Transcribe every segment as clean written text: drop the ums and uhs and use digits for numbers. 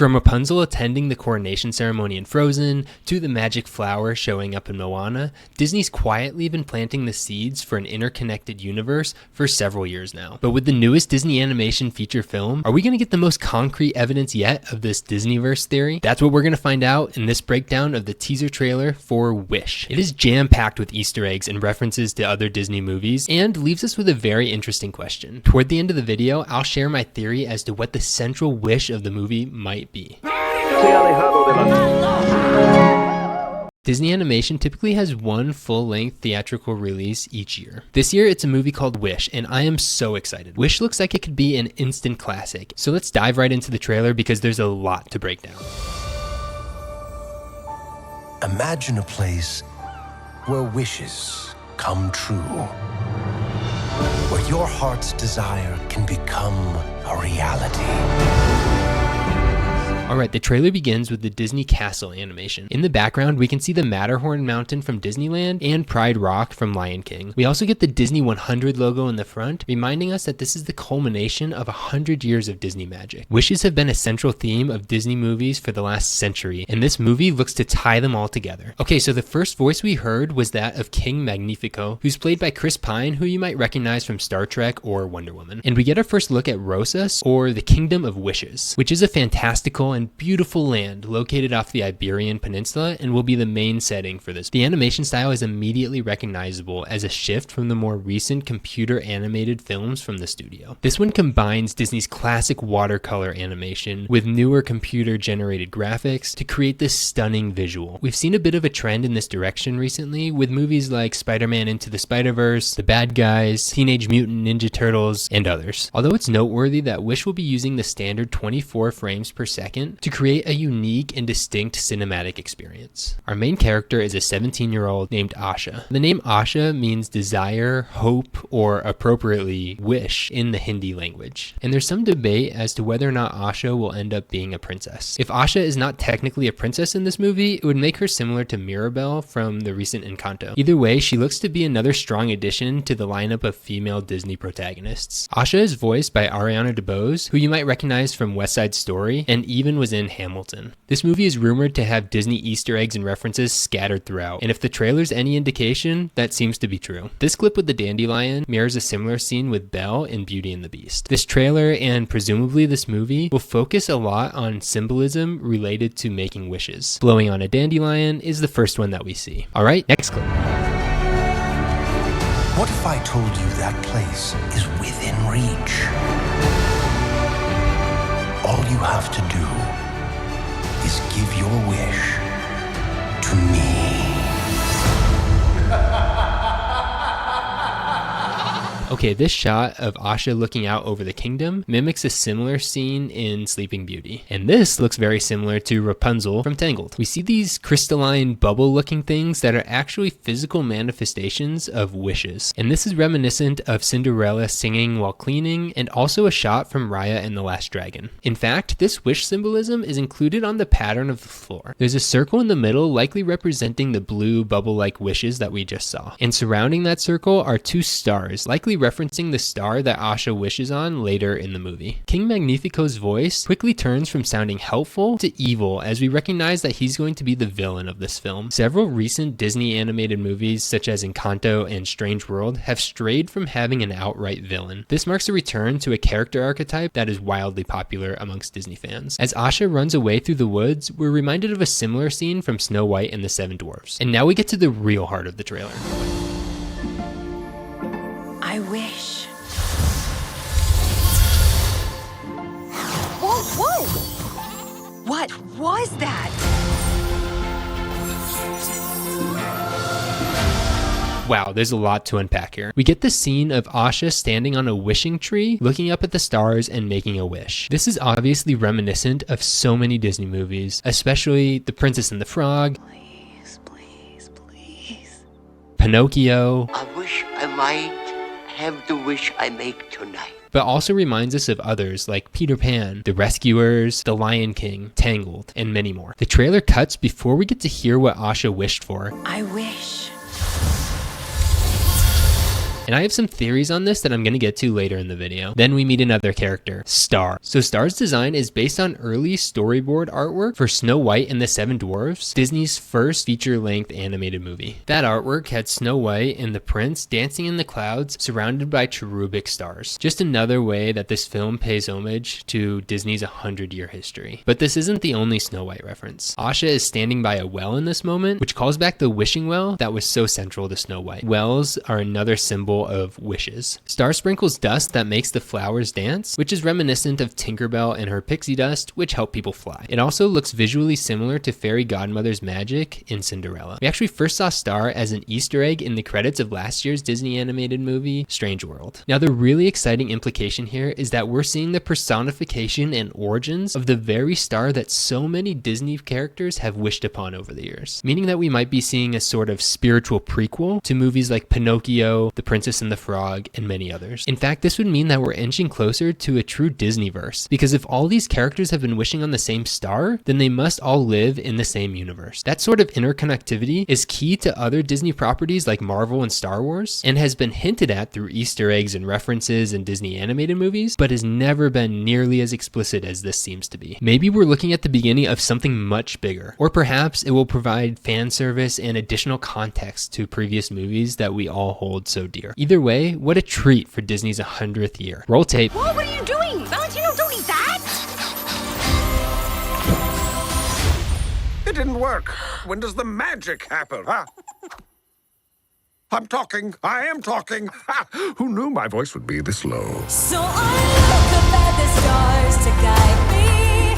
From Rapunzel attending the coronation ceremony in Frozen, to the magic flower showing up in Moana, Disney's quietly been planting the seeds for an interconnected universe for several years now. But with the newest Disney animation feature film, are we going to get the most concrete evidence yet of this Disneyverse theory? That's what we're going to find out in this breakdown of the teaser trailer for Wish. It is jam-packed with Easter eggs and references to other Disney movies, and leaves us with a very interesting question. Toward the end of the video, I'll share my theory as to what the central wish of the movie might be. Disney Animation typically has one full-length theatrical release each year. This year, it's a movie called Wish, and I am so excited. Wish looks like it could be an instant classic. So let's dive right into the trailer because there's a lot to break down. Imagine a place where wishes come true. Where your heart's desire can become a reality. Alright, the trailer begins with the Disney Castle animation. In the background, we can see the Matterhorn Mountain from Disneyland and Pride Rock from Lion King. We also get the Disney 100 logo in the front, reminding us that this is the culmination of 100 years of Disney magic. Wishes have been a central theme of Disney movies for the last century, and this movie looks to tie them all together. Okay, so the first voice we heard was that of King Magnifico, who's played by Chris Pine, who you might recognize from Star Trek or Wonder Woman. And we get our first look at Rosas, or the Kingdom of Wishes, which is a fantastical and beautiful land located off the Iberian Peninsula and will be the main setting for this. The animation style is immediately recognizable as a shift from the more recent computer animated films from the studio. This one combines Disney's classic watercolor animation with newer computer generated graphics to create this stunning visual. We've seen a bit of a trend in this direction recently with movies like Spider-Man Into the Spider-Verse, The Bad Guys, Teenage Mutant Ninja Turtles, and others. Although it's noteworthy that Wish will be using the standard 24 frames per second to create a unique and distinct cinematic experience. Our main character is a 17-year-old named Asha. The name Asha means desire, hope, or appropriately wish in the Hindi language. And there's some debate as to whether or not Asha will end up being a princess. If Asha is not technically a princess in this movie, it would make her similar to Mirabelle from the recent Encanto. Either way, she looks to be another strong addition to the lineup of female Disney protagonists. Asha is voiced by Ariana DeBose, who you might recognize from West Side Story, and even was in Hamilton. This movie is rumored to have Disney Easter eggs and references scattered throughout, and if the trailer's any indication, that seems to be true. This clip with the dandelion mirrors a similar scene with Belle in Beauty and the Beast. This trailer, and presumably this movie, will focus a lot on symbolism related to making wishes. Blowing on a dandelion is the first one that we see. Alright, next clip. What if I told you that place is within reach? All you have to do is give your wish to me. Okay, this shot of Asha looking out over the kingdom mimics a similar scene in Sleeping Beauty. And this looks very similar to Rapunzel from Tangled. We see these crystalline bubble-looking things that are actually physical manifestations of wishes. And this is reminiscent of Cinderella singing while cleaning, and also a shot from Raya and the Last Dragon. In fact, this wish symbolism is included on the pattern of the floor. There's a circle in the middle, likely representing the blue bubble-like wishes that we just saw. And surrounding that circle are two stars, likely referencing the star that Asha wishes on later in the movie. King Magnifico's voice quickly turns from sounding helpful to evil as we recognize that he's going to be the villain of this film. Several recent Disney animated movies such as Encanto and Strange World have strayed from having an outright villain. This marks a return to a character archetype that is wildly popular amongst Disney fans. As Asha runs away through the woods, we're reminded of a similar scene from Snow White and the Seven Dwarfs. And now we get to the real heart of the trailer. I wish. Whoa, whoa! What was that? Wow, there's a lot to unpack here. We get the scene of Asha standing on a wishing tree, looking up at the stars and making a wish. This is obviously reminiscent of so many Disney movies, especially The Princess and the Frog, Please, please, please. Pinocchio. I wish I might have the wish I make tonight. But also reminds us of others like Peter Pan, The Rescuers, The Lion King, Tangled, and many more. The trailer cuts before we get to hear what Asha wished for. I wish. And I have some theories on this that I'm going to get to later in the video. Then we meet another character, Star. So Star's design is based on early storyboard artwork for Snow White and the Seven Dwarfs, Disney's first feature-length animated movie. That artwork had Snow White and the prince dancing in the clouds surrounded by cherubic stars. Just another way that this film pays homage to Disney's 100-year history. But this isn't the only Snow White reference. Asha is standing by a well in this moment, which calls back the wishing well that was so central to Snow White. Wells are another symbol of wishes. Star sprinkles dust that makes the flowers dance, which is reminiscent of Tinkerbell and her pixie dust, which help people fly. It also looks visually similar to Fairy Godmother's magic in Cinderella. We actually first saw Star as an Easter egg in the credits of last year's Disney animated movie, Strange World. Now, the really exciting implication here is that we're seeing the personification and origins of the very star that so many Disney characters have wished upon over the years, meaning that we might be seeing a sort of spiritual prequel to movies like Pinocchio, The Princess and the Frog, and many others. In fact, this would mean that we're inching closer to a true Disneyverse, because if all these characters have been wishing on the same star, then they must all live in the same universe. That sort of interconnectivity is key to other Disney properties like Marvel and Star Wars, and has been hinted at through Easter eggs and references in Disney animated movies, but has never been nearly as explicit as this seems to be. Maybe we're looking at the beginning of something much bigger, or perhaps it will provide fan service and additional context to previous movies that we all hold so dear. Either way, what a treat for Disney's 100th year. Roll tape. Whoa, what are you doing? Valentino, don't eat that! It didn't work. When does the magic happen, huh? I'm talking. I am talking. Ha! Who knew my voice would be this low? So I look up at the stars to guide me.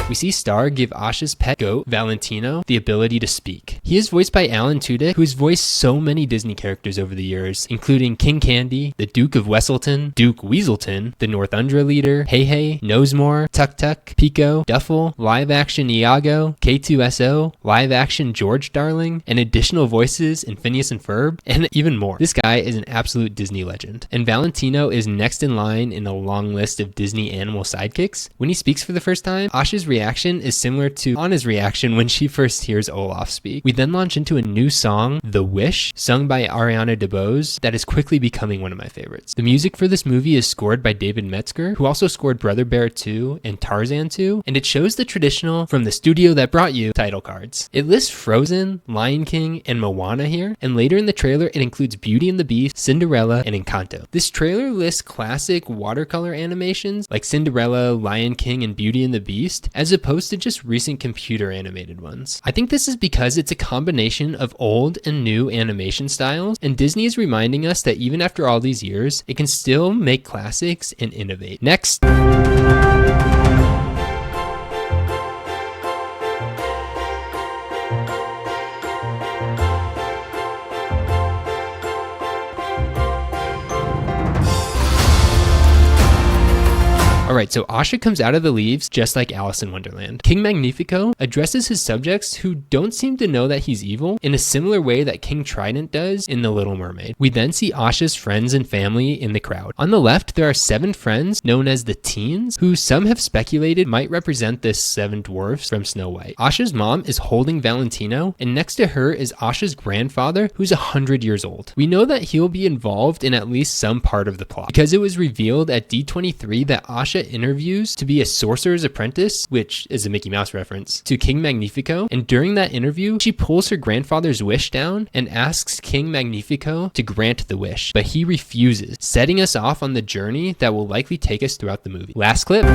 We see Star give Asha's pet goat, Valentino, the ability to speak. He is voiced by Alan Tudyk, who has voiced so many Disney characters over the years, including King Candy, the Duke of Wesselton, Duke Weaselton, the Northundra leader, Hey Hey, Nosemore, Tuk Tuk, Pico, Duffel, live-action Iago, K2SO, live-action George Darling, and additional voices in Phineas and Ferb, and even more. This guy is an absolute Disney legend. And Valentino is next in line in a long list of Disney animal sidekicks. When he speaks for the first time, Asha's reaction is similar to Anna's reaction when she first hears Olaf speak. We then launch into a new song, The Wish, sung by Ariana DeBose, that is quickly becoming one of my favorites. The music for this movie is scored by David Metzger, who also scored Brother Bear 2 and Tarzan 2, and it shows the traditional "from the studio that brought you" title cards. It lists Frozen, Lion King, and Moana here, and later in the trailer it includes Beauty and the Beast, Cinderella, and Encanto. This trailer lists classic watercolor animations like Cinderella, Lion King, and Beauty and the Beast, as opposed to just recent computer animated ones. I think this is because it's a combination of old and new animation styles, and Disney is reminding us that even after all these years, it can still make classics and innovate. Next. Alright, so Asha comes out of the leaves just like Alice in Wonderland. King Magnifico addresses his subjects who don't seem to know that he's evil in a similar way that King Trident does in The Little Mermaid. We then see Asha's friends and family in the crowd. On the left, there are 7 friends known as the Teens, who some have speculated might represent the 7 dwarfs from Snow White. Asha's mom is holding Valentino, and next to her is Asha's grandfather, who's 100 years old. We know that he'll be involved in at least some part of the plot, because it was revealed at D23 that Asha interviews to be a sorcerer's apprentice, which is a Mickey Mouse reference, to King Magnifico, and during that interview, she pulls her grandfather's wish down and asks King Magnifico to grant the wish, but he refuses, setting us off on the journey that will likely take us throughout the movie. Last clip.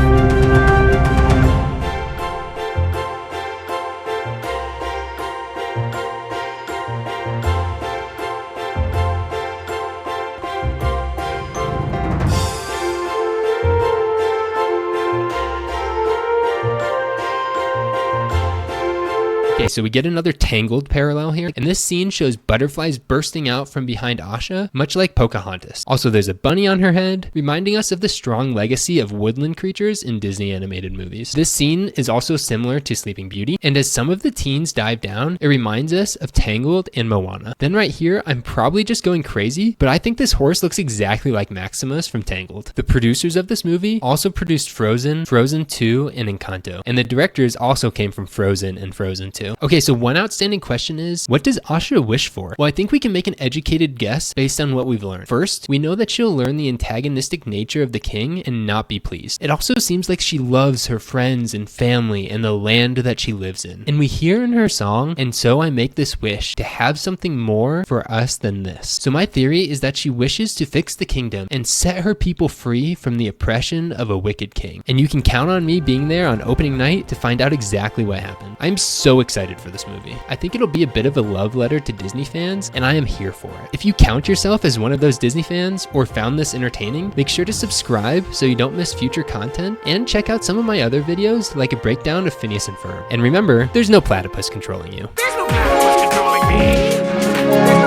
Okay, so we get another Tangled parallel here, and this scene shows butterflies bursting out from behind Asha, much like Pocahontas. Also, there's a bunny on her head, reminding us of the strong legacy of woodland creatures in Disney animated movies. This scene is also similar to Sleeping Beauty, and as some of the teens dive down, it reminds us of Tangled and Moana. Then right here, I'm probably just going crazy, but I think this horse looks exactly like Maximus from Tangled. The producers of this movie also produced Frozen, Frozen 2, and Encanto, and the directors also came from Frozen and Frozen 2. to. Okay, so one outstanding question is, what does Asha wish for? Well, I think we can make an educated guess based on what we've learned. First, we know that she'll learn the antagonistic nature of the king and not be pleased. It also seems like she loves her friends and family and the land that she lives in. And we hear in her song, "And so I make this wish to have something more for us than this." So my theory is that she wishes to fix the kingdom and set her people free from the oppression of a wicked king. And you can count on me being there on opening night to find out exactly what happened. I'm so excited for this movie. I think it'll be a bit of a love letter to Disney fans, and I am here for it. If you count yourself as one of those Disney fans or found this entertaining, make sure to subscribe so you don't miss future content, and check out some of my other videos like a breakdown of Phineas and Ferb. And remember, there's no platypus controlling you. There's no platypus controlling me.